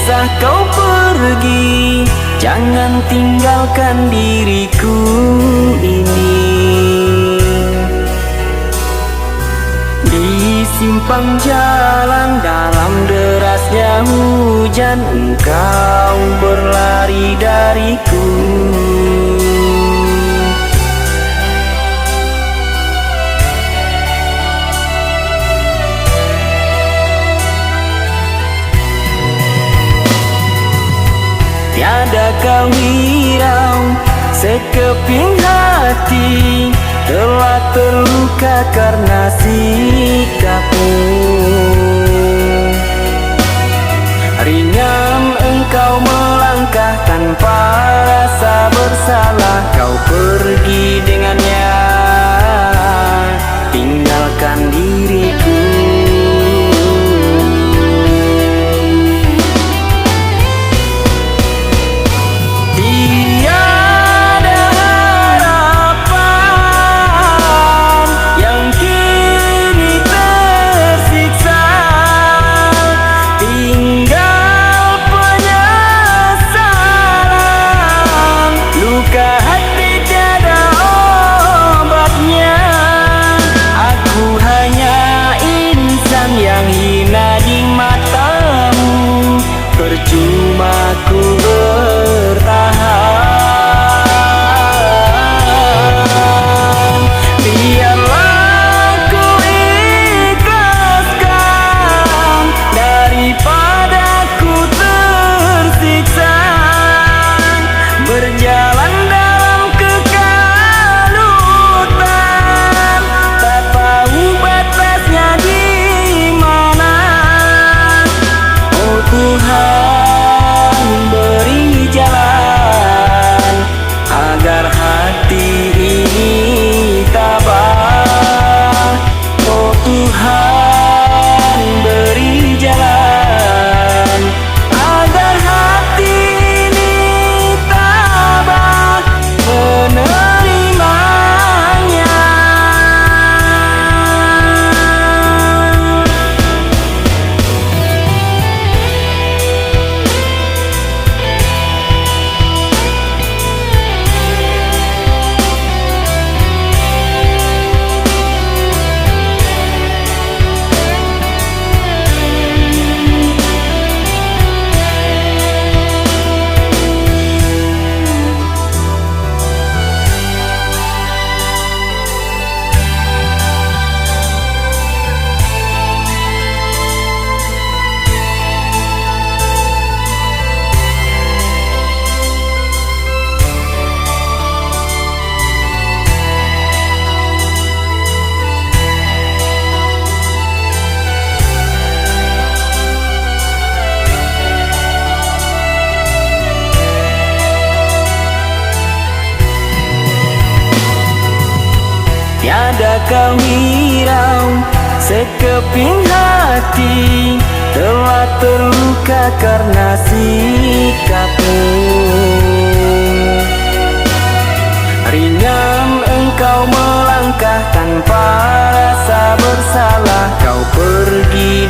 usah kau pergi, jangan tinggalkan diriku ini. Di simpang jalan dalam derasnya hujan, engkau berlari dariku. Tiada kau hirau sekeping hati, telah terluka karena sikapmu. Ringan engkau melangkah tanpa rasa bersalah, kau pergi dengannya, tinggalkan diriku. Percuma ku bertahan, biarlah ku ikhlaskan daripada ku tersiksa, berjalan dalam kekalutan, tak tahu batasnya di mana. Oh Tuhan, beri jalan agar hati ini tabah. Oh Tuhan, beri jalan agar hati ini tabah menerimanya. Tiada kau hirau sekeping hati, telah terluka karena sikapmu. Ringan engkau melangkah tanpa rasa bersalah, kau pergi